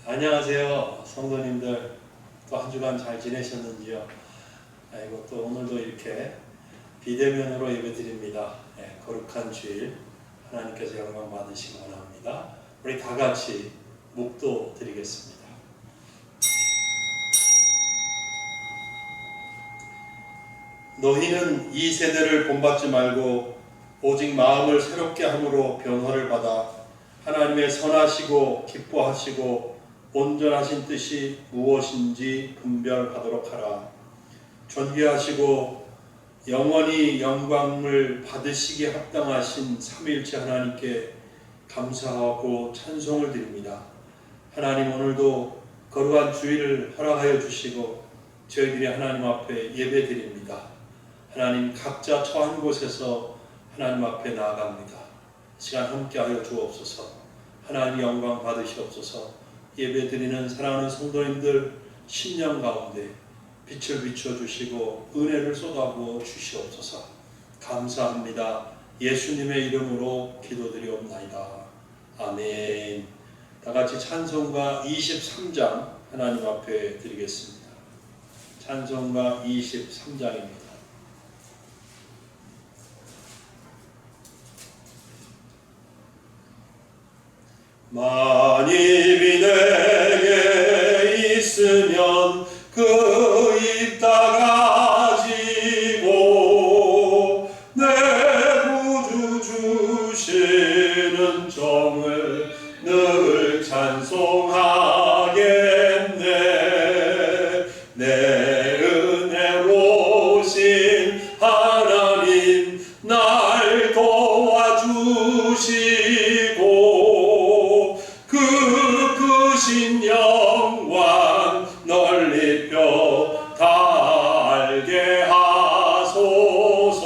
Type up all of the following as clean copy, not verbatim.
안녕하세요. 성도님들, 또 한 주간 잘 지내셨는지요? 아이고, 또 오늘도 이렇게 비대면으로 예배드립니다. 거룩한 주일 하나님께서 영광 받으시기 원합니다. 우리 다 같이 묵도 드리겠습니다. 너희는 이 세대를 본받지 말고 오직 마음을 새롭게 함으로 변화를 받아 하나님의 선하시고 기뻐하시고 온전하신 뜻이 무엇인지 분별하도록 하라. 존귀하시고 영원히 영광을 받으시기에 합당하신 삼위일체 하나님께 감사하고 찬송을 드립니다. 하나님, 오늘도 거룩한 주일을 허락하여 주시고 저희들이 하나님 앞에 예배 드립니다. 하나님, 각자 처한 곳에서 하나님 앞에 나아갑니다. 시간 함께하여 주옵소서. 하나님 영광 받으시옵소서. 예배드리는 사랑하는 성도님들 심령 가운데 빛을 비춰주시고 은혜를 쏟아부어 주시옵소서. 감사합니다. 예수님의 이름으로 기도드리옵나이다. 아멘. 다같이 찬송가 23장 하나님 앞에 드리겠습니다. 찬송가 23장입니다. 만입이 내게 있으면 그 입 다 가지고 내 구주 주시는 정을 늘 찬송하겠네. 내 은혜로우신 하나님 날 도와주시고 그 크신 영광 널리 펴 다 알게 하소서.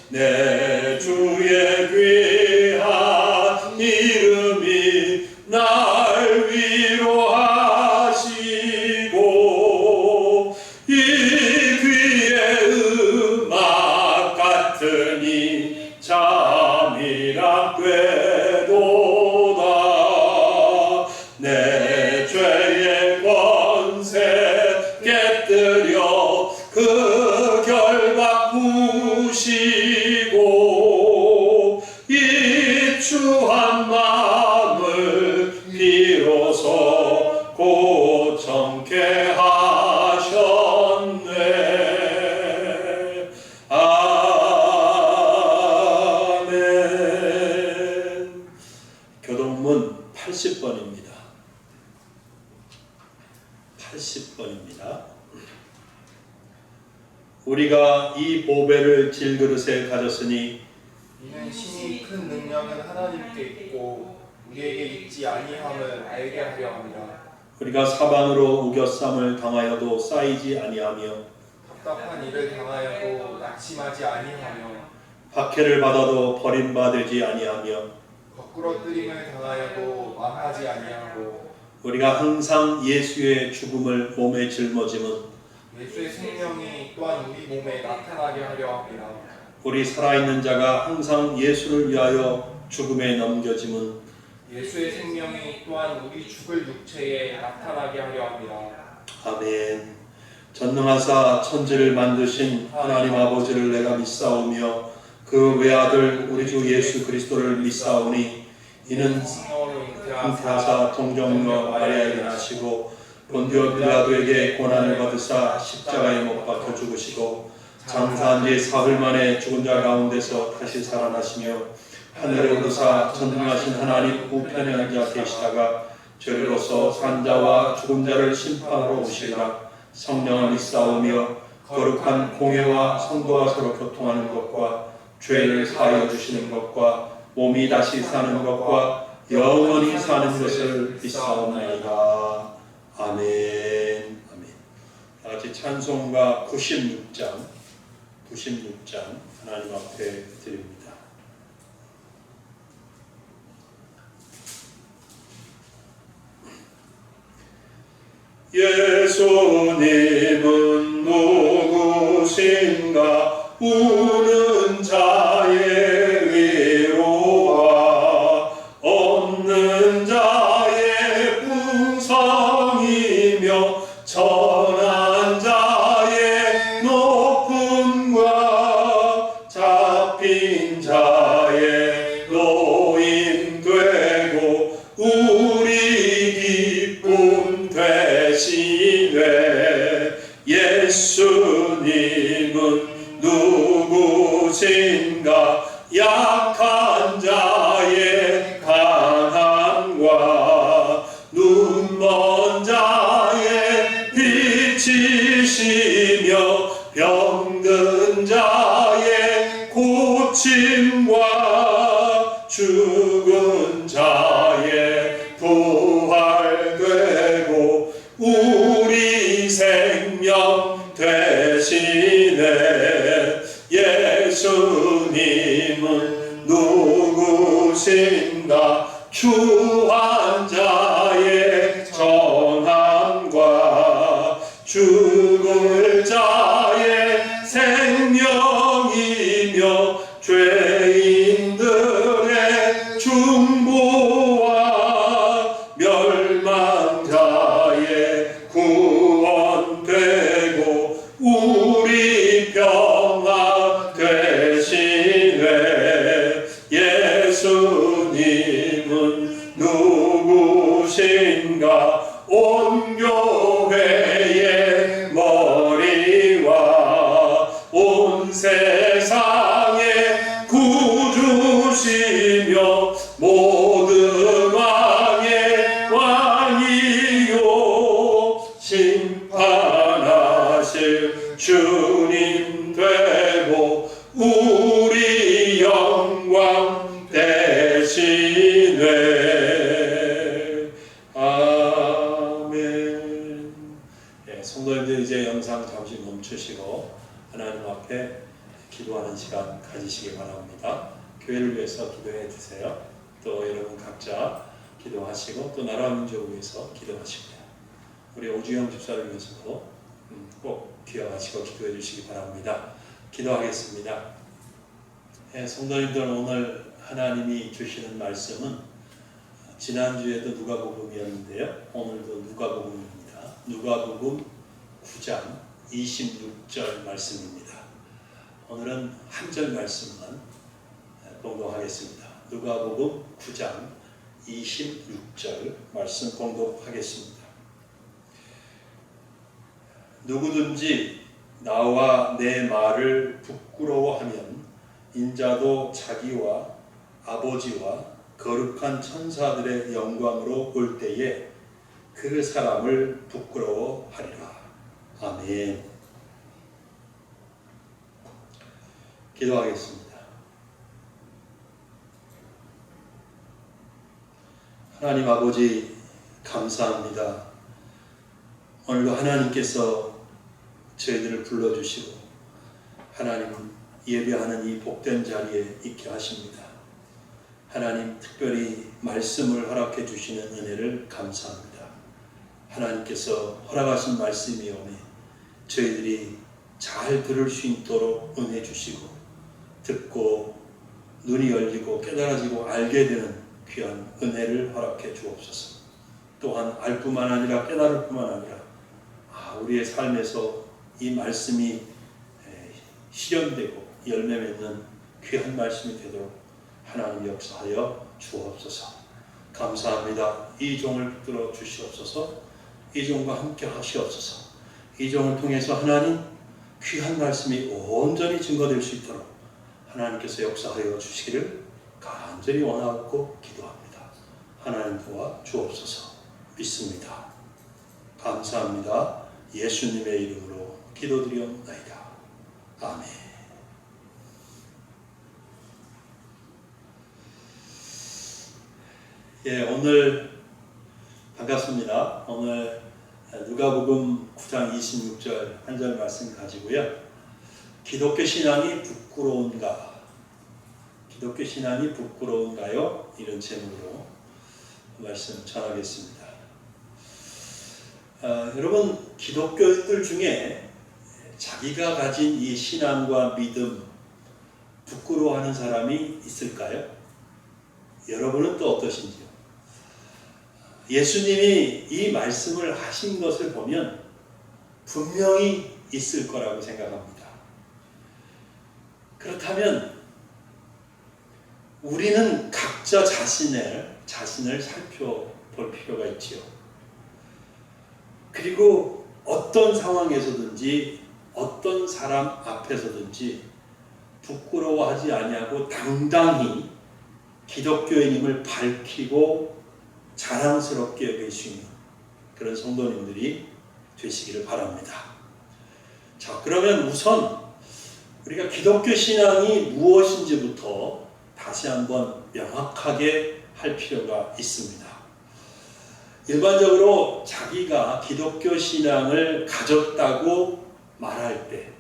내 주의 귀한 이름이 날 위로하시고 이 귀의 음악 같으니 잠이라 꿰도다. 내 죄의 권세 깨뜨려 그 결박 부시고 이 추한 마음을 비로소 고청케 하셨네. 아멘. 교동문 80번입니다. 80번입니다. 우리가 이 보배를 질그릇에 가졌으니 이는 신이 큰 능력은 하나님께 있고 우리에게 있지 아니함을 알게 하려 함이라. 우리가 사방으로 우겨쌈을 당하여도 쌓이지 아니하며 답답한 일을 당하여도 낙심하지 아니하며 박해를 받아도 버림받지 아니하며 거꾸러뜨림을 당하여도 망하지 아니하고 우리가 항상 예수의 죽음을 몸에 짊어짐은 예수의 생명이 또한 우리 몸에 나타나게 하려 함이라. 우리 살아있는 자가 항상 예수를 위하여 죽음에 넘겨짐은 예수의 생명이 또한 우리 죽을 육체에 나타나게 하려 함이라. 아멘. 전능하사 천지를 만드신 하나님 아버지를 내가 믿사오며 그 외아들 우리 주 예수 그리스도를 믿사오니 이는 잉태하사 동정녀 마리아에게 나시고 본디오 빌라도에게 고난을 받으사 십자가에 못 박혀 죽으시고 장사한 지 사흘 만에 죽은 자 가운데서 다시 살아나시며 하늘에 오르사 전능하신 하나님 우편에 앉아 계시다가 저리로서 산자와 죽은 자를 심판하러 오시리라. 성령을 믿사오며 거룩한 공회와 성도와 서로 교통하는 것과 죄를 사하여 주시는 것과 몸이 다시 사는 것과 영원히 사는 것을 믿사옵나이다. 아멘. 아멘. 다같이 찬송가 96장 하나님 앞에 드립니다. 예수님은 누구신가? 우는 자의 위로와 없는 자의 인자의 노임 되고 우리 기쁨 되시네. 예수님은 누구신가? 약한 자의 강함과 눈먼 자의 빛이시며 병든 자의 고침과 죽은 자의 부활되고 우리 생명 되시네. 예수님은 누구신가? 추한 자의 정함과 죽을 자의 생명이며 죄인들의 중보와 멸망자의 구원되고 우리 평화 되시네. 예수님은 누구신가? 온 교회의 머리와 온 세상의 구주시며 모든 왕의 왕이요 심판하실 주님 되고 우리 영광 되시네. 아멘. 예, 성도님들 이제 영상 잠시 멈추시고 하나님 앞에 기도하는 시간 가지시기 바랍니다. 교회를 위해서 기도해 주세요. 또 여러분 각자 기도하시고 또 나라 민족을 위해서 기도하시고요. 우리 오주영 집사를 위해서도 꼭 기억하시고 기도해 주시기 바랍니다. 기도하겠습니다. 예, 성도님들 오늘 하나님이 주시는 말씀은 지난주에도 누가복음이었는데요. 오늘도 누가복음입니다. 누가복음 9장 26절 말씀입니다. 오늘은 한 절 말씀만 봉독하겠습니다. 누가복음 9장 26절 말씀 봉독하겠습니다. 누구든지 나와 내 말을 부끄러워하면 인자도 자기와 아버지와 거룩한 천사들의 영광으로 올 때에 그 사람을 부끄러워하리라. 아멘. 기도하겠습니다. 하나님 아버지 감사합니다. 오늘도 하나님께서 저희들을 불러주시고 하나님 예배하는 이 복된 자리에 있게 하십니다. 하나님 특별히 말씀을 허락해 주시는 은혜를 감사합니다. 하나님께서 허락하신 말씀이 오니 저희들이 잘 들을 수 있도록 은혜 주시고 듣고 눈이 열리고 깨달아지고 알게 되는 귀한 은혜를 허락해 주옵소서. 또한 알 뿐만 아니라 깨달을 뿐만 아니라 우리의 삶에서 이 말씀이 실현되고 열매 맺는 귀한 말씀이 되도록 하나님 역사하여 주옵소서. 감사합니다. 이 종을 붙들어 주시옵소서. 이 종과 함께 하시옵소서. 이 종을 통해서 하나님 귀한 말씀이 온전히 증거될 수 있도록 하나님께서 역사하여 주시기를 간절히 원하고 기도합니다. 하나님 도와 주옵소서. 믿습니다. 감사합니다. 예수님의 이름으로 기도드리옵나이다. 아멘. 예, 오늘 반갑습니다. 오늘 누가복음 9장 26절 한 절 말씀 가지고요. 기독교 신앙이 부끄러운가? 기독교 신앙이 부끄러운가요? 이런 제목으로 말씀 전하겠습니다. 여러분 기독교인들 중에 자기가 가진 이 신앙과 믿음 부끄러워하는 사람이 있을까요? 여러분은 또 어떠신지요? 예수님이 이 말씀을 하신 것을 보면 분명히 있을 거라고 생각합니다. 그렇다면 우리는 각자 자신을 살펴볼 필요가 있지요. 그리고 어떤 상황에서든지 어떤 사람 앞에서든지 부끄러워하지 아니하고 당당히 기독교인임을 밝히고 자랑스럽게 여길 수 있는 그런 성도님들이 되시기를 바랍니다. 자, 그러면 우선 우리가 기독교 신앙이 무엇인지부터 다시 한번 명확하게 할 필요가 있습니다. 일반적으로 자기가 기독교 신앙을 가졌다고 말할 때,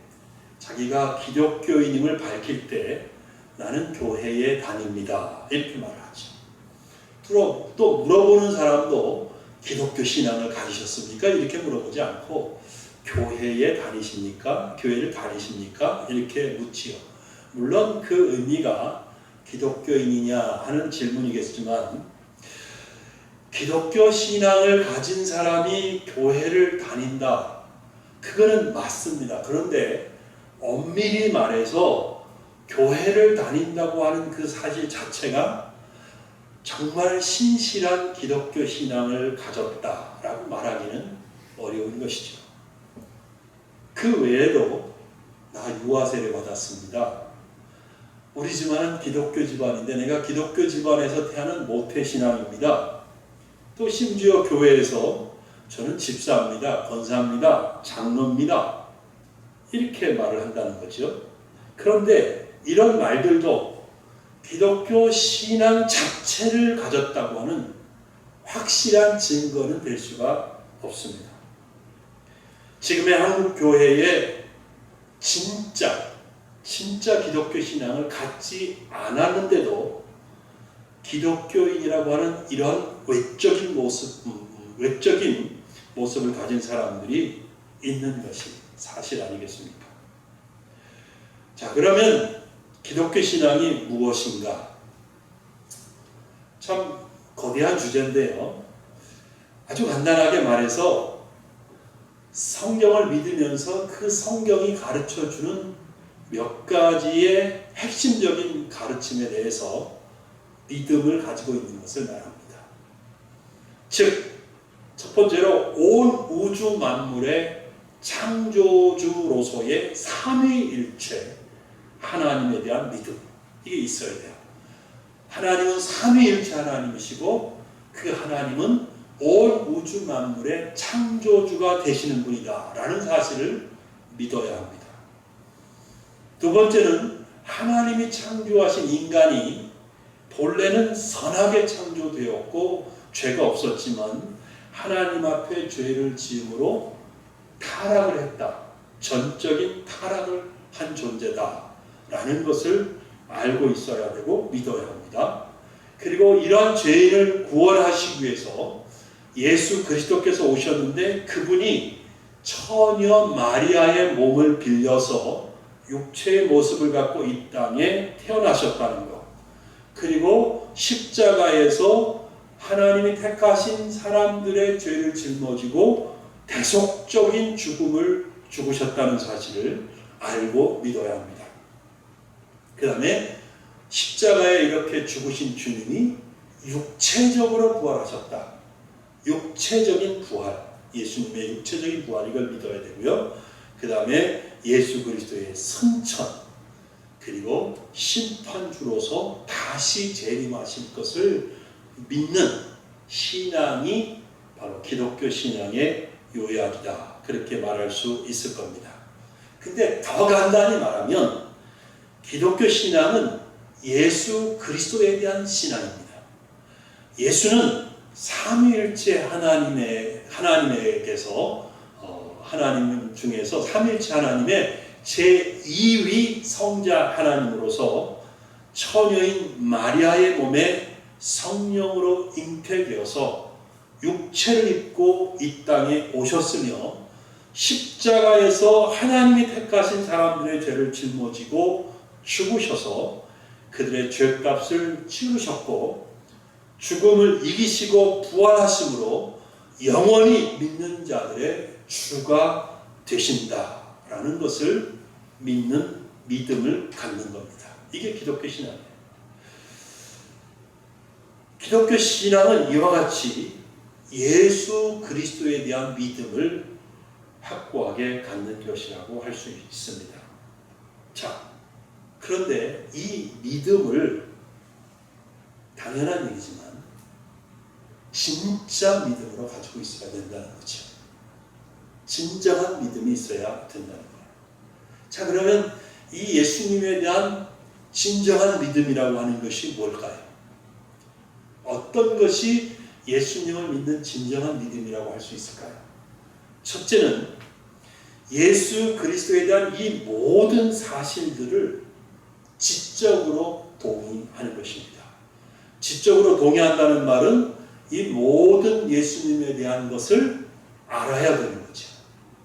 자기가 기독교인임을 밝힐 때 나는 교회에 다닙니다, 이렇게 말을 하죠. 또 물어보는 사람도 기독교 신앙을 가지셨습니까? 이렇게 물어보지 않고 교회에 다니십니까? 교회를 다니십니까? 이렇게 묻지요. 물론 그 의미가 기독교인이냐 하는 질문이겠지만, 기독교 신앙을 가진 사람이 교회를 다닌다, 그거는 맞습니다. 그런데 엄밀히 말해서 교회를 다닌다고 하는 그 사실 자체가 정말 신실한 기독교 신앙을 가졌다라고 말하기는 어려운 것이죠. 그 외에도 나 유아 세례 받았습니다. 우리 집안은 기독교 집안인데 내가 기독교 집안에서 태어난 모태신앙입니다. 또 심지어 교회에서 저는 집사입니다, 권사입니다, 장로입니다, 이렇게 말을 한다는 거죠. 그런데 이런 말들도 기독교 신앙 자체를 가졌다고 하는 확실한 증거는 될 수가 없습니다. 지금의 한국 교회에 진짜 기독교 신앙을 갖지 않았는데도 기독교인이라고 하는 이런 외적인 모습을 가진 사람들이 있는 것이 사실 아니겠습니까? 자, 그러면 기독교 신앙이 무엇인가? 참 거대한 주제인데요. 아주 간단하게 말해서 성경을 믿으면서 그 성경이 가르쳐주는 몇 가지의 핵심적인 가르침에 대해서 믿음을 가지고 있는 것을 말합니다. 즉, 첫 번째로 온 우주 만물의 창조주로서의 삼위일체 하나님에 대한 믿음, 이게 있어야 돼요. 하나님은 삼위일체 하나님이시고 그 하나님은 온 우주 만물의 창조주가 되시는 분이다 라는 사실을 믿어야 합니다. 두 번째는 하나님이 창조하신 인간이 본래는 선하게 창조되었고 죄가 없었지만 하나님 앞에 죄를 지음으로 타락을 했다, 전적인 타락을 한 존재다 라는 것을 알고 있어야 되고 믿어야 합니다. 그리고 이러한 죄인을 구원하시기 위해서 예수 그리스도께서 오셨는데 그분이 처녀 마리아의 몸을 빌려서 육체의 모습을 갖고 이 땅에 태어나셨다는 것, 그리고 십자가에서 하나님이 택하신 사람들의 죄를 짊어지고 대속적인 죽음을 죽으셨다는 사실을 알고 믿어야 합니다. 그 다음에 십자가에 이렇게 죽으신 주님이 육체적으로 부활하셨다. 육체적인 부활, 예수님의 육체적인 부활, 이걸 믿어야 되고요. 그 다음에 예수 그리스도의 승천, 그리고 심판주로서 다시 재림하실 것을 믿는 신앙이 바로 기독교 신앙의 요약이다, 그렇게 말할 수 있을 겁니다. 근데 더 간단히 말하면 기독교 신앙은 예수 그리스도에 대한 신앙입니다. 예수는 삼위일체 하나님에게서 하나님 중에서 삼위일체 하나님의 제2위 성자 하나님으로서 처녀인 마리아의 몸에 성령으로 잉태되어서 육체를 입고 이 땅에 오셨으며 십자가에서 하나님이 택하신 사람들의 죄를 짊어지고 죽으셔서 그들의 죄값을 치르셨고 죽음을 이기시고 부활하심으로 영원히 믿는 자들의 주가 되신다라는 것을 믿는 믿음을 갖는 겁니다. 이게 기독교 신앙이에요. 기독교 신앙은 이와 같이 예수 그리스도에 대한 믿음을 확고하게 갖는 것이라고 할 수 있습니다. 자, 그런데 이 믿음을 당연한 얘기지만 진짜 믿음으로 가지고 있어야 된다는 거죠. 진정한 믿음이 있어야 된다는 거예요. 자, 그러면 이 예수님에 대한 진정한 믿음이라고 하는 것이 뭘까요? 어떤 것이 예수님을 믿는 진정한 믿음이라고 할 수 있을까요? 첫째는 예수 그리스도에 대한 이 모든 사실들을 지적으로 동의하는 것입니다. 지적으로 동의한다는 말은 이 모든 예수님에 대한 것을 알아야 되는 거죠.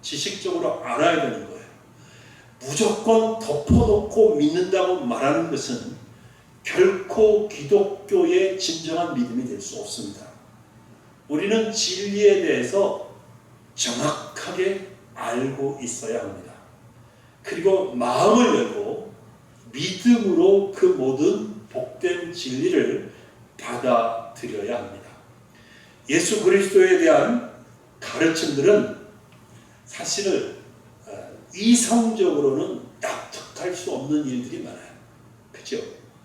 지식적으로 알아야 되는 거예요. 무조건 덮어놓고 믿는다고 말하는 것은 결코 기독교의 진정한 믿음이 될 수 없습니다. 우리는 진리에 대해서 정확하게 알고 있어야 합니다. 그리고 마음을 열고 믿음으로 그 모든 복된 진리를 받아들여야 합니다. 예수 그리스도에 대한 가르침들은 사실은 이성적으로는 납득할 수 없는 일들이 많아요. 그렇죠?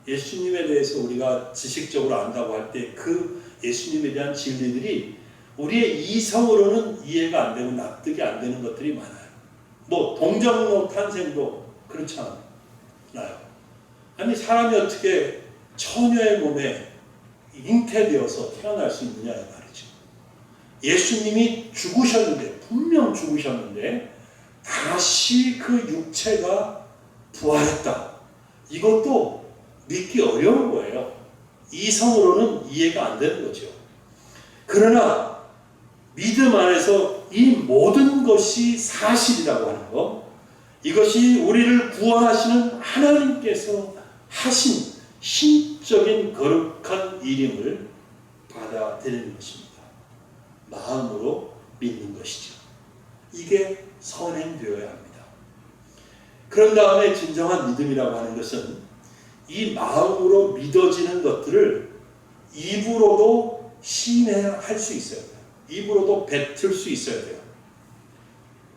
예수님에 대해서 우리가 지식적으로 안다고 할 때 그 예수님에 대한 진리들이 우리의 이성으로는 이해가 안 되고 납득이 안 되는 것들이 많아요. 뭐 동정로 탄생도 그렇지 않아요. 아니 사람이 어떻게 처녀의 몸에 잉태되어서 태어날 수 있느냐 이 말이죠. 예수님이 죽으셨는데 분명 죽으셨는데 다시 그 육체가 부활했다. 이것도 믿기 어려운 거예요. 이성으로는 이해가 안 되는 거죠. 그러나 믿음 안에서 이 모든 것이 사실이라고 하는 것, 이것이 우리를 구원하시는 하나님께서 하신 신적인 거룩한 일임을 받아들이는 것입니다. 마음으로 믿는 것이죠. 이게 선행되어야 합니다. 그런 다음에 진정한 믿음이라고 하는 것은 이 마음으로 믿어지는 것들을 입으로도 시인할 수 있어야 돼요. 입으로도 뱉을 수 있어야 돼요.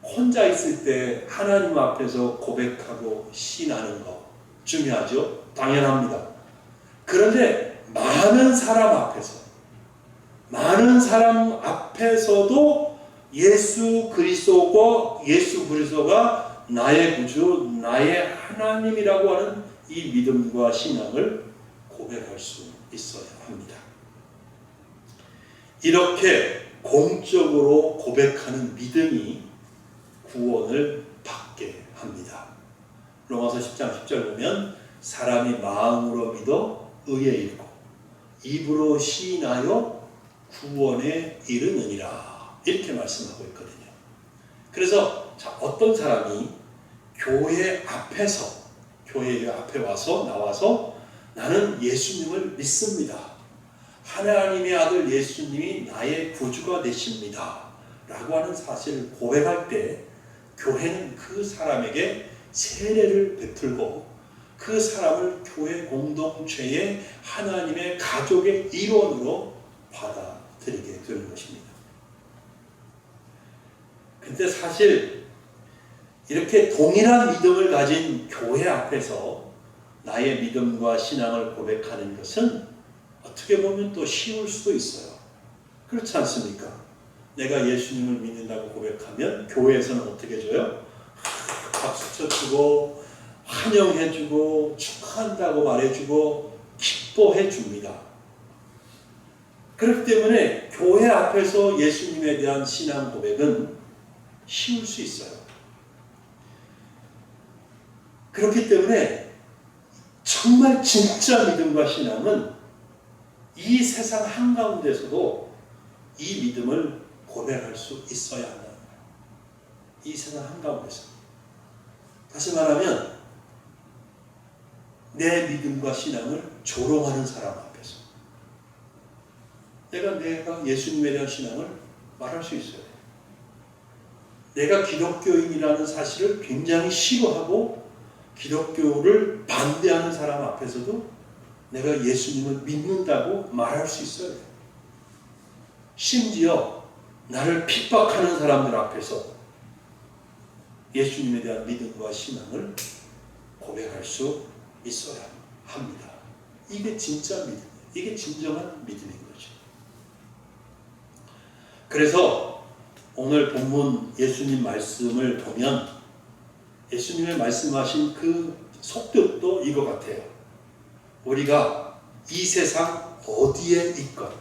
혼자 있을 때 하나님 앞에서 고백하고 시인하는 거 중요하죠? 당연합니다. 그런데 많은 사람 앞에서도 예수 그리스도가 나의 구주, 나의 하나님이라고 하는 이 믿음과 신앙을 고백할 수 있어야 합니다. 이렇게 공적으로 고백하는 믿음이 구원을 받게 합니다. 로마서 10장 10절 보면 사람이 마음으로 믿어 의에 이르고 입으로 시인하여 구원에 이르느니라 이렇게 말씀하고 있거든요. 그래서 어떤 사람이 교회 앞에 나와서 나는 예수님을 믿습니다. 하나님의 아들 예수님이 나의 구주가 되십니다. 라고 하는 사실을 고백할 때 교회는 그 사람에게 세례를 베풀고 그 사람을 교회 공동체의 하나님의 가족의 일원으로 받아들이게 되는 것입니다. 근데 사실 이렇게 동일한 믿음을 가진 교회 앞에서 나의 믿음과 신앙을 고백하는 것은 어떻게 보면 또 쉬울 수도 있어요. 그렇지 않습니까? 내가 예수님을 믿는다고 고백하면 교회에서는 어떻게 해줘요? 박수 쳐주고 환영해주고 축하한다고 말해주고 기뻐해줍니다. 그렇기 때문에 교회 앞에서 예수님에 대한 신앙 고백은 쉬울 수 있어요. 그렇기 때문에 정말 진짜 믿음과 신앙은 이 세상 한가운데서도 이 믿음을 고백할 수 있어야 한다는 거예요. 이 세상 한가운데서. 다시 말하면 내 믿음과 신앙을 조롱하는 사람 앞에서 내가 예수님에 대한 신앙을 말할 수 있어야 돼요. 내가 기독교인이라는 사실을 굉장히 싫어하고 기독교를 반대하는 사람 앞에서도 내가 예수님을 믿는다고 말할 수 있어야 돼요. 심지어 나를 핍박하는 사람들 앞에서 예수님에 대한 믿음과 신앙을 고백할 수 있어야 합니다. 이게 진짜 믿음이에요. 이게 진정한 믿음인 거죠. 그래서 오늘 본문 예수님 말씀을 보면 예수님의 말씀하신 그 속뜻도 이거 같아요. 우리가 이 세상 어디에 있건,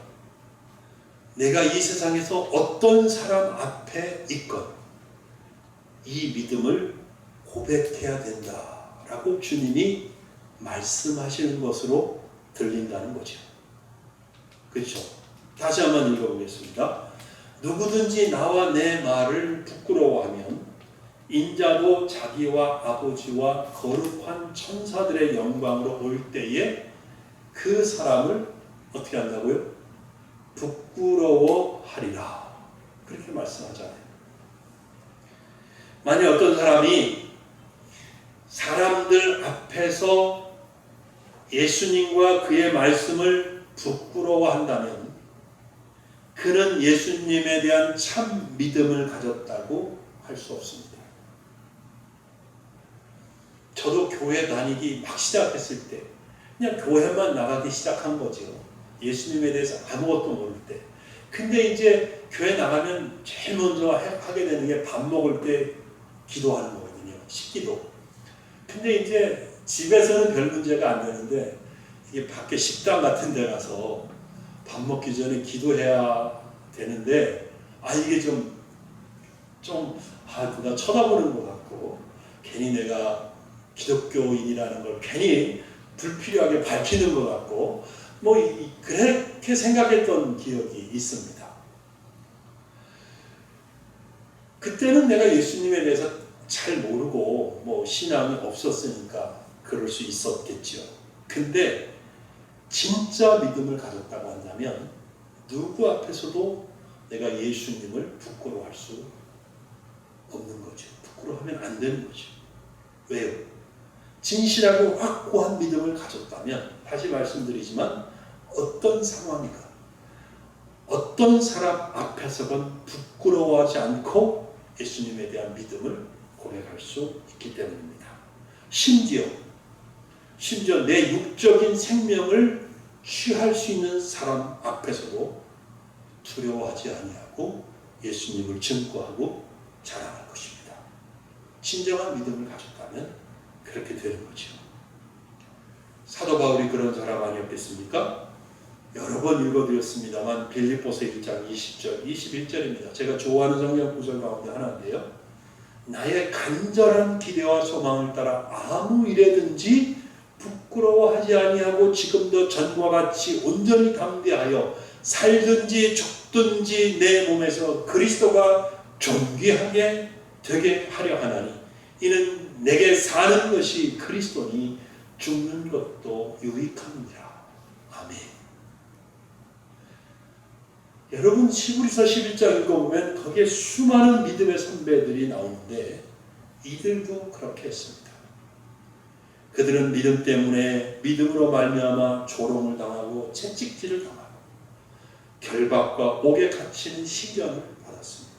내가 이 세상에서 어떤 사람 앞에 있건 이 믿음을 고백해야 된다라고 주님이 말씀하시는 것으로 들린다는 거죠. 그렇죠? 다시 한번 읽어보겠습니다. 누구든지 나와 내 말을 부끄러워하면 인자도 자기와 아버지와 거룩한 천사들의 영광으로 올 때에 그 사람을 어떻게 한다고요? 부끄러워하리라. 그렇게 말씀하잖아요. 만약 어떤 사람이 사람들 앞에서 예수님과 그의 말씀을 부끄러워한다면 그는 예수님에 대한 참 믿음을 가졌다고 할 수 없습니다. 저도 교회 다니기 막 시작했을 때 그냥 교회만 나가기 시작한 거죠. 예수님에 대해서 아무것도 모를 때. 근데 이제 교회 나가면 제일 먼저 하게 되는 게 밥 먹을 때 기도하는 거거든요. 식기도. 근데 이제 집에서는 별 문제가 안 되는데 이게 밖에 식당 같은 데 가서 밥 먹기 전에 기도해야 되는데 이게 좀 누가 쳐다보는 것 같고 괜히 내가 기독교인이라는 걸 괜히 불필요하게 밝히는 것 같고 그렇게 생각했던 기억이 있습니다. 그때는 내가 예수님에 대해서 잘 모르고 신앙이 없었으니까 그럴 수 있었겠죠. 근데 진짜 믿음을 가졌다고 한다면 누구 앞에서도 내가 예수님을 부끄러워할 수 없는 거죠. 부끄러워하면 안 되는 거죠. 왜요? 진실하고 확고한 믿음을 가졌다면 다시 말씀드리지만 어떤 상황이건 어떤 사람 앞에서건 부끄러워하지 않고 예수님에 대한 믿음을 고백할 수 있기 때문입니다. 심지어 내 육적인 생명을 취할 수 있는 사람 앞에서도 두려워하지 아니하고 예수님을 증거하고 자랑할 것입니다. 진정한 믿음을 가졌다면 그렇게 되는 거죠. 사도 바울이 그런 사람 아니었겠습니까? 여러 번 읽어드렸습니다만 빌립보서 1장 20절, 21절입니다. 제가 좋아하는 성경 구절 가운데 하나인데요. 나의 간절한 기대와 소망을 따라 아무 일에든지 부끄러워하지 아니하고 지금도 전과 같이 온전히 담대하여 살든지 죽든지 내 몸에서 그리스도가 존귀하게 되게 하려 하나니 이는 내게 사는 것이 그리스도니 죽는 것도 유익합니다. 아멘. 여러분 히브리서 11장 읽어보면 거기에 수많은 믿음의 선배들이 나오는데 이들도 그렇게 했습니다. 그들은 믿음 때문에 믿음으로 말미암아 조롱을 당하고 채찍질을 당하고 결박과 옥에 갇히는 시련을 받았습니다.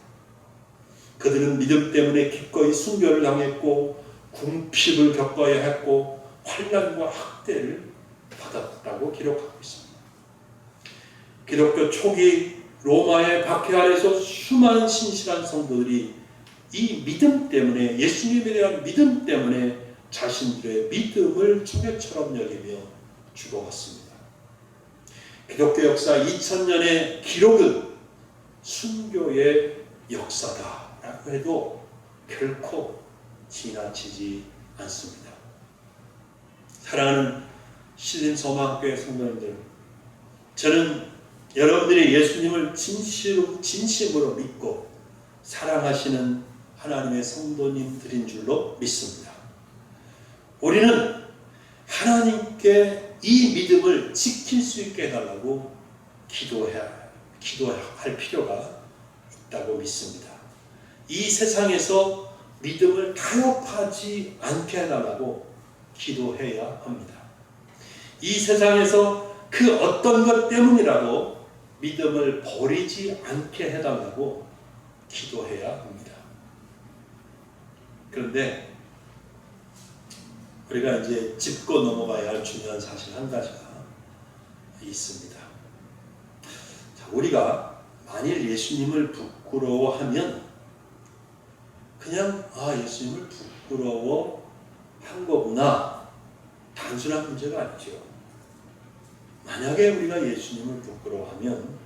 그들은 믿음 때문에 기꺼이 순교를 당했고 궁핍을 겪어야 했고 환난과 학대를 받았다고 기록하고 있습니다. 기독교 초기 로마의 박해 아래서 수많은 신실한 성도들이 이 믿음 때문에 예수님에 대한 믿음 때문에 자신들의 믿음을 초계처럼 여기며 죽어갔습니다. 기독교 역사 2000년의 기록은 순교의 역사다라고 해도 결코 지나치지 않습니다. 사랑하는 신림소망교회 성도님들, 저는 여러분들이 예수님을 진심으로 믿고 사랑하시는 하나님의 성도님들인 줄로 믿습니다. 우리는 하나님께 이 믿음을 지킬 수 있게 해달라고 기도할 필요가 있다고 믿습니다. 이 세상에서 믿음을 타협하지 않게 해달라고 기도해야 합니다. 이 세상에서 그 어떤 것 때문이라도 믿음을 버리지 않게 해달라고 기도해야 합니다. 그런데 우리가 이제 짚고 넘어가야 할 중요한 사실 한 가지가 있습니다. 자, 우리가 만일 예수님을 부끄러워하면 그냥 예수님을 부끄러워한 거구나, 단순한 문제가 아니죠. 만약에 우리가 예수님을 부끄러워하면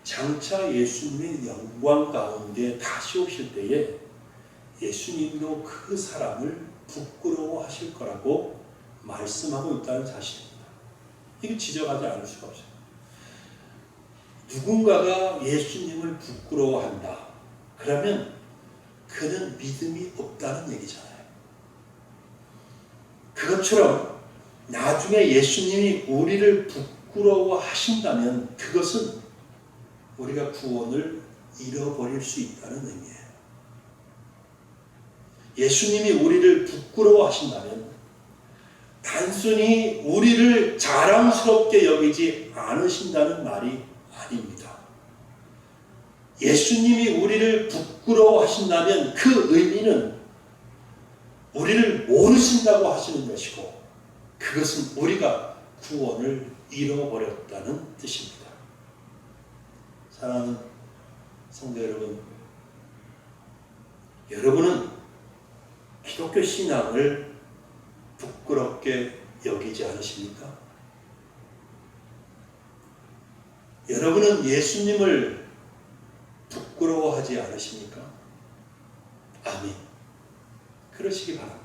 장차 예수님의 영광 가운데 다시 오실 때에 예수님도 그 사람을 부끄러워하실 거라고 말씀하고 있다는 사실입니다. 이거 지적하지 않을 수가 없어요. 누군가가 예수님을 부끄러워한다. 그러면 그는 믿음이 없다는 얘기잖아요. 그것처럼 나중에 예수님이 우리를 부끄러워하신다면 그것은 우리가 구원을 잃어버릴 수 있다는 의미예요. 예수님이 우리를 부끄러워하신다면 단순히 우리를 자랑스럽게 여기지 않으신다는 말이 아닙니다. 예수님이 우리를 부끄러워하신다면 그 의미는 우리를 모르신다고 하시는 것이고, 그것은 우리가 구원을 잃어버렸다는 뜻입니다. 사랑하는 성도 여러분, 여러분은 기독교 신앙을 부끄럽게 여기지 않으십니까? 여러분은 예수님을 부끄러워하지 않으십니까? 아멘. 그러시기 바랍니다.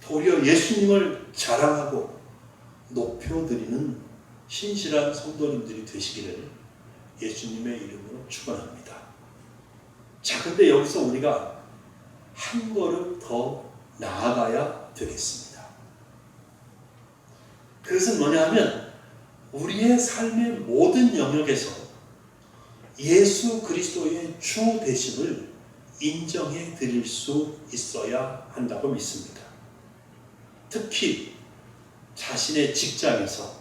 도리어 예수님을 자랑하고 높여드리는 신실한 성도님들이 되시기를 예수님의 이름으로 축원합니다. 자, 근데 여기서 우리가 한 걸음 더 나아가야 되겠습니다. 그것은 뭐냐면 우리의 삶의 모든 영역에서 예수 그리스도의 주 되심을 인정해 드릴 수 있어야 한다고 믿습니다. 특히 자신의 직장에서,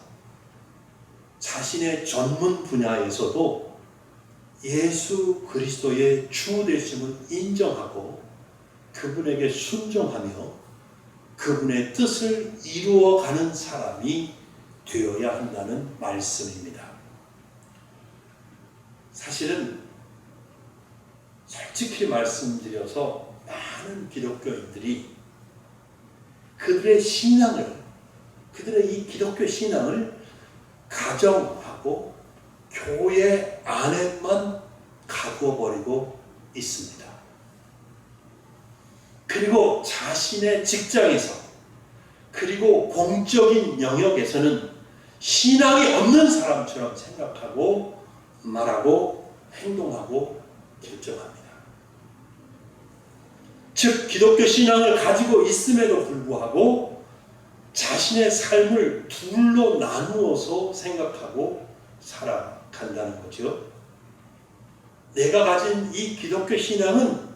자신의 전문 분야에서도 예수 그리스도의 주 되심을 인정하고 그분에게 순종하며 그분의 뜻을 이루어가는 사람이 되어야 한다는 말씀입니다. 사실은 솔직히 말씀드려서 많은 기독교인들이 그들의 신앙을, 그들의 이 기독교 신앙을 가정하고 교회 안에만 가두어버리고 있습니다. 그리고 자신의 직장에서, 그리고 공적인 영역에서는 신앙이 없는 사람처럼 생각하고 말하고 행동하고 결정합니다. 즉 기독교 신앙을 가지고 있음에도 불구하고 자신의 삶을 둘로 나누어서 생각하고 살아간다는 거죠. 내가 가진 이 기독교 신앙은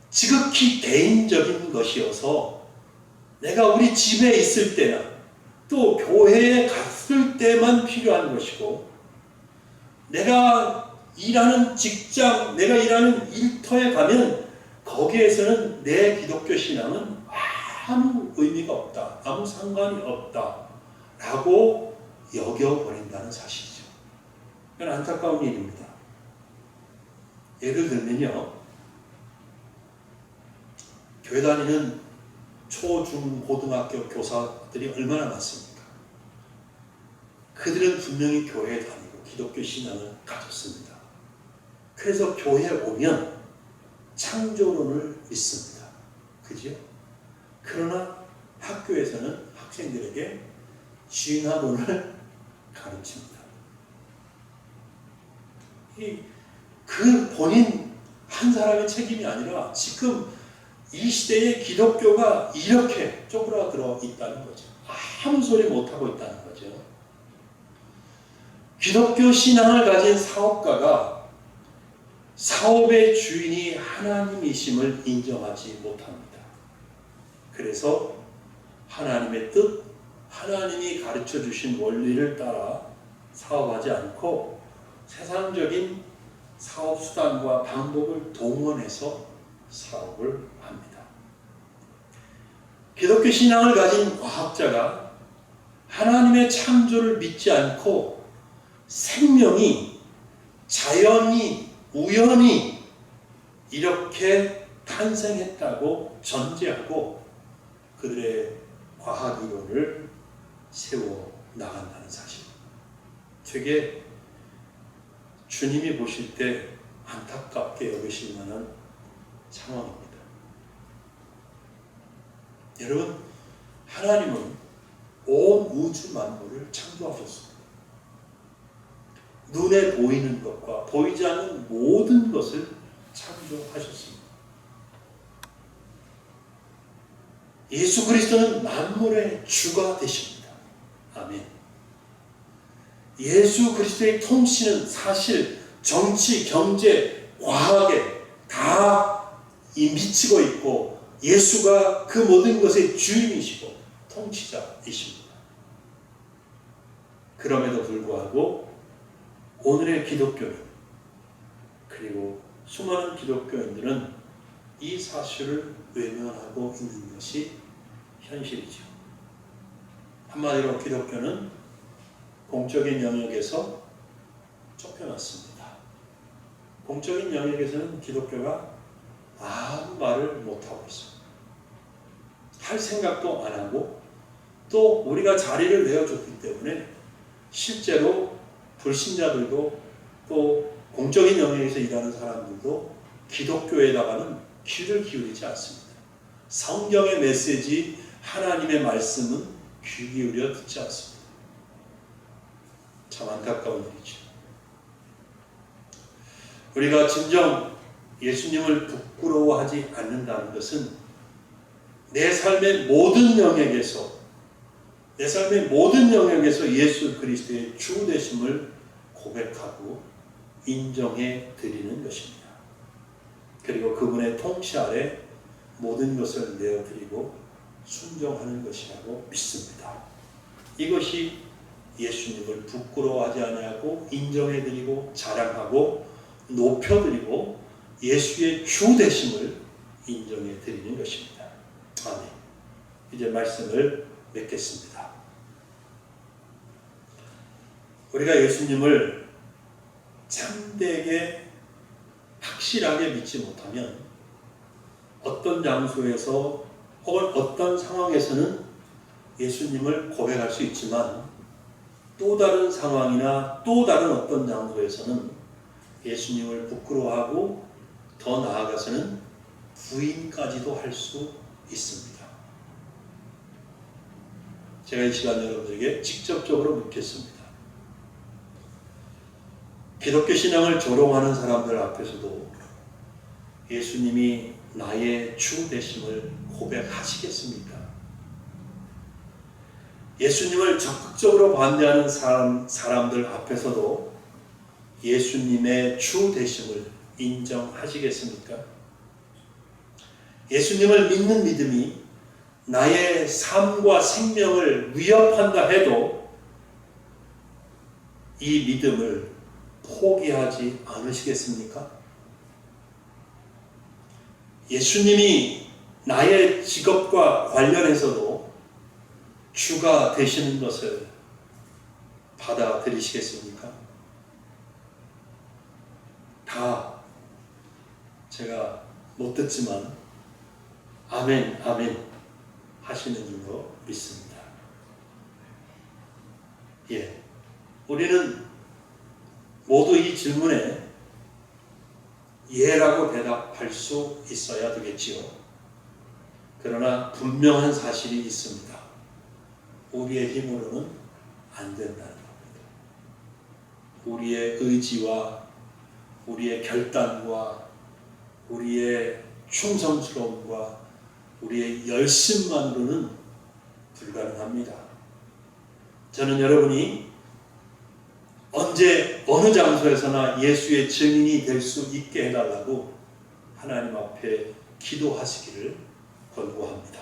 지극히 개인적인 것이어서 내가 우리 집에 있을 때나 또 교회에 갔을 때만 필요한 것이고, 내가 일하는 직장, 내가 일하는 일터에 가면 거기에서는 내 기독교 신앙은 아무 의미가 없다, 아무 상관이 없다 라고 여겨버린다는 사실이죠. 이건 안타까운 일입니다. 예를 들면요, 교회 다니는 초, 중, 고등학교 교사들이 얼마나 많습니까? 그들은 분명히 교회에 다니고 기독교 신앙을 가졌습니다. 그래서 교회에 오면 창조론을 믿습니다. 그죠? 그러나 학교에서는 학생들에게 진화론을 가르칩니다. 그 본인 한 사람의 책임이 아니라 지금 이 시대의 기독교가 이렇게 쪼그라들어 있다는 거죠. 아무 소리 못하고 있다는 거죠. 기독교 신앙을 가진 사업가가 사업의 주인이 하나님이심을 인정하지 못합니다. 그래서 하나님의 뜻, 하나님이 가르쳐 주신 원리를 따라 사업하지 않고 세상적인 사업 수단과 방법을 동원해서 사업을 합니다. 기독교 신앙을 가진 과학자가 하나님의 창조를 믿지 않고 생명이 자연이 우연히 이렇게 탄생했다고 전제하고 그들의 과학 이론을 세워 나간다는 사실. 되게 주님이 보실 때 안타깝게 여기실 만한 상황입니다. 여러분, 하나님은 온 우주 만물을 창조하셨습니다. 눈에 보이는 것과 보이지 않는 모든 것을 창조하셨습니다. 예수 그리스도는 만물의 주가 되십니다. 아멘. 예수 그리스도의 통치는 사실 정치, 경제, 과학에 다 미치고 있고 예수가 그 모든 것의 주인이시고 통치자이십니다. 그럼에도 불구하고 오늘의 기독교인 그리고 수많은 기독교인들은 이 사실을 외면하고 있는 것이 현실이죠. 한마디로 기독교는 공적인 영역에서 쫓겨났습니다. 공적인 영역에서는 기독교가 아무 말을 못하고 있습니다. 할 생각도 안 하고 또 우리가 자리를 내어줬기 때문에 실제로 불신자들도 또 공적인 영역에서 일하는 사람들도 기독교에다가는 귀를 기울이지 않습니다. 성경의 메시지, 하나님의 말씀은 귀 기울여 듣지 않습니다. 참 안타까운 일이죠. 우리가 진정 예수님을 부끄러워하지 않는다는 것은 내 삶의 모든 영역에서 예수 그리스도의 주 되심을 고백하고 인정해 드리는 것입니다. 그리고 그분의 통치 아래 모든 것을 내어드리고 순종하는 것이라고 믿습니다. 이것이 예수님을 부끄러워하지 아니하고 인정해 드리고 자랑하고 높여 드리고 예수의 주 되심을 인정해 드리는 것입니다. 아멘. 이제 말씀을 맺겠습니다. 우리가 예수님을 참되게 확실하게 믿지 못하면 어떤 장소에서 혹은 어떤 상황에서는 예수님을 고백할 수 있지만 또 다른 상황이나 또 다른 어떤 장소에서는 예수님을 부끄러워하고 더 나아가서는 부인까지도 할 수 있습니다. 제가 이 시간 여러분들에게 직접적으로 묻겠습니다. 기독교 신앙을 조롱하는 사람들 앞에서도 예수님이 나의 주 되심을 고백하시겠습니까? 예수님을 적극적으로 반대하는 사람들 앞에서도 예수님의 주 되심을 인정하시겠습니까? 예수님을 믿는 믿음이 나의 삶과 생명을 위협한다 해도 이 믿음을 포기하지 않으시겠습니까? 예수님이 나의 직업과 관련해서도 주가 되시는 것을 받아들이시겠습니까? 다 제가 못 듣지만 아멘, 아멘 하시는 줄로 믿습니다. 예, 우리는 모두 이 질문에 예라고 대답할 수 있어야 되겠지요. 그러나 분명한 사실이 있습니다. 우리의 힘으로는 안 된다는 겁니다. 우리의 의지와 우리의 결단과 우리의 충성스러움과 우리의 열심만으로는 불가능합니다. 저는 여러분이 언제 어느 장소에서나 예수의 증인이 될 수 있게 해달라고 하나님 앞에 기도하시기를 권고합니다.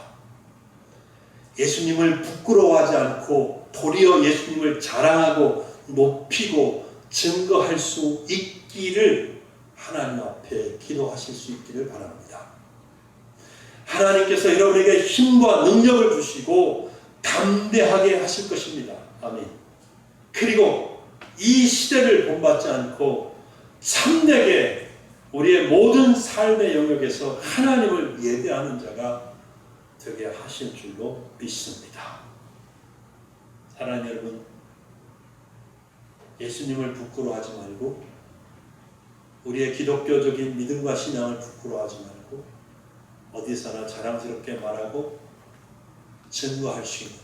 예수님을 부끄러워하지 않고 도리어 예수님을 자랑하고 높이고 증거할 수 있기를 하나님 앞에 기도하실 수 있기를 바랍니다. 하나님께서 여러분에게 힘과 능력을 주시고 담대하게 하실 것입니다. 아멘. 그리고 이 시대를 본받지 않고 참되게 우리의 모든 삶의 영역에서 하나님을 예배하는 자가 되게 하실 줄로 믿습니다. 사랑하는 여러분, 예수님을 부끄러워하지 말고 우리의 기독교적인 믿음과 신앙을 부끄러워하지 말고 어디서나 자랑스럽게 말하고 증거할 수 있는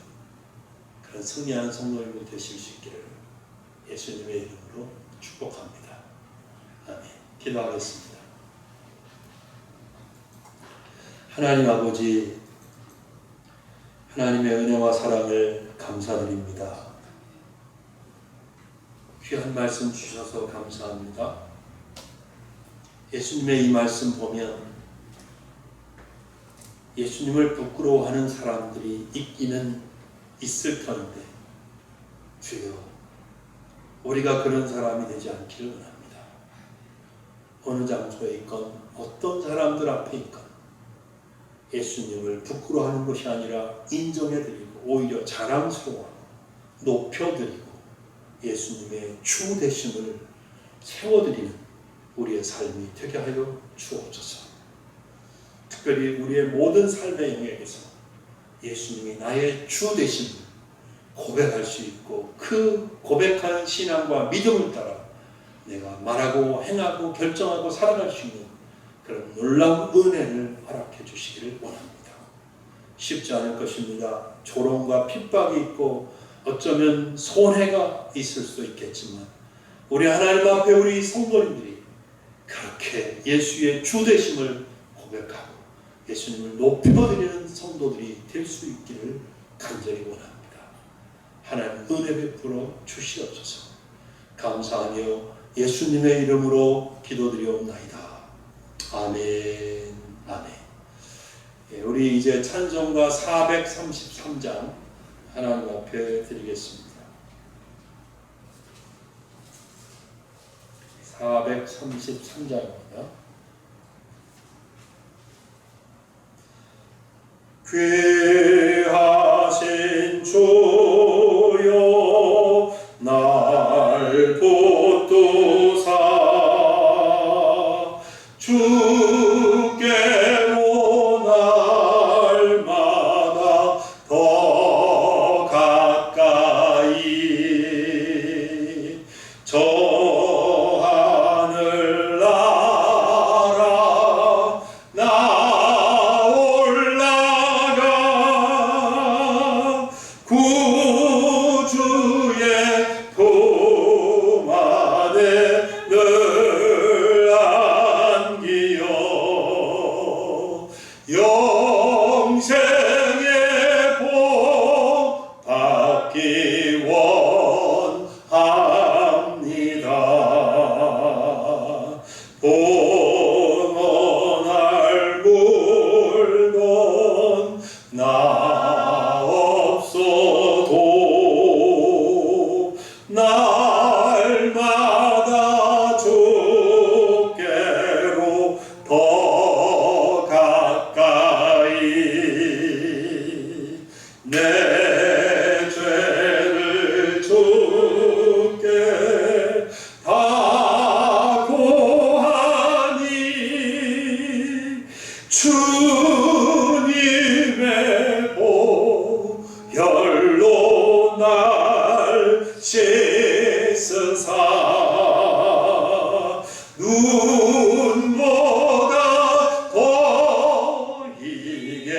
그런 승리하는 성도님들 되실 수 있기를 예수님의 이름으로 축복합니다. 아멘. 기도하겠습니다. 하나님 아버지, 하나님의 은혜와 사랑을 감사드립니다. 귀한 말씀 주셔서 감사합니다. 예수님의 이 말씀 보면 예수님을 부끄러워하는 사람들이 있기는 있을 터인데 주여 우리가 그런 사람이 되지 않기를 원합니다. 어느 장소에 있건 어떤 사람들 앞에 있건 예수님을 부끄러워하는 것이 아니라 인정해드리고 오히려 자랑스러워하고 높여드리고 예수님의 주 되심을 세워드리는 우리의 삶이 되게 하여 주옵소서. 특별히 우리의 모든 삶의 영역에서 예수님이 나의 주 되심을 고백할 수 있고 그 고백한 신앙과 믿음을 따라 내가 말하고 행하고 결정하고 살아갈 수 있는 그런 놀라운 은혜를 허락해 주시기를 원합니다. 쉽지 않을 것입니다. 조롱과 핍박이 있고 어쩌면 손해가 있을 수도 있겠지만 우리 하나님 앞에 우리 성도님들이 그렇게 예수의 주 되심을 고백하고 예수님을 높여드리는 성도들이 될 수 있기를 간절히 원합니다. 하나님 은혜 베풀어 주시옵소서. 감사하며 예수님의 이름으로 기도드리옵나이다. 아멘. 아멘. 예, 우리 이제 찬송가 433장 하나님 앞에 드리겠습니다. 433장입니다. 귀하신 주여 날 붙드사 주께로 날마다 더 가까이 저 하늘 나라 나 올라가 구주의 품 안에 늘 안기어 영생의 복 받기 원합니다. 본원할 물건 나 없어도 날마다 주께로 더 가까이 내 죄를 주께 다 고하니 주님의 보혈로 날 씻으사 눈보다 더 이게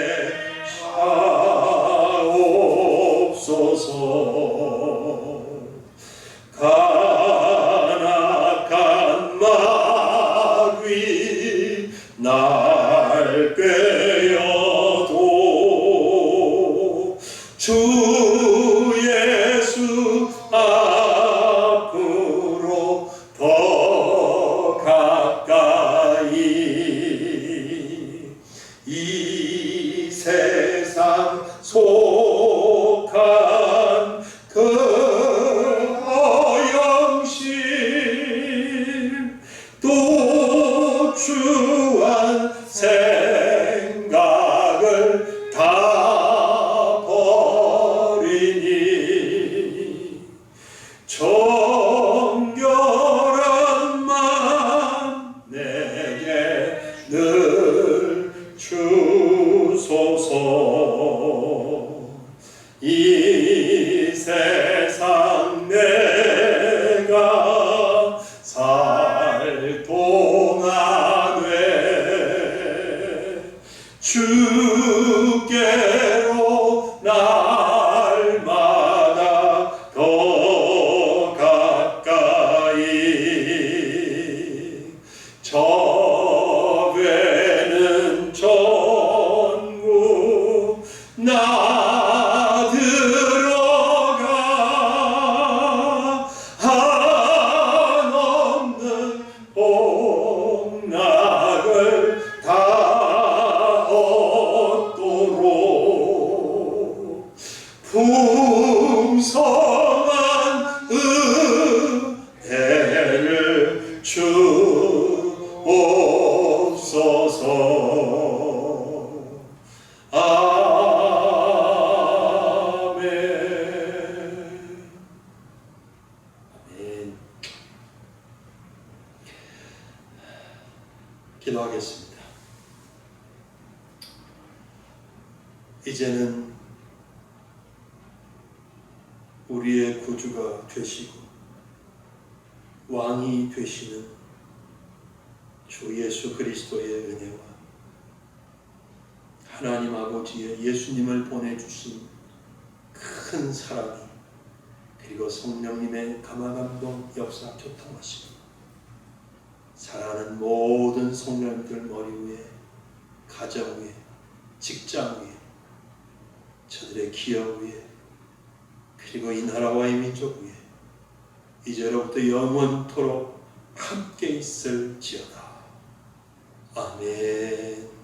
하옵소서. 간악한 마귀 날 꿰어도 주 예수 아픈 기도하겠습니다. 이제는 우리의 구주가 되시고 왕이 되시는 주 예수 그리스도의 은혜와 하나님 아버지의 예수님을 보내주신 큰 사랑이 그리고 성령님의 감화감동 역사 교통하시고 사랑하는 모든 성령들 머리 위에 가정 위에 직장 위에 저들의 기업 위에 그리고 이 나라와 이 민족 위에 이제로부터 영원토록 함께 있을지어다. 아멘.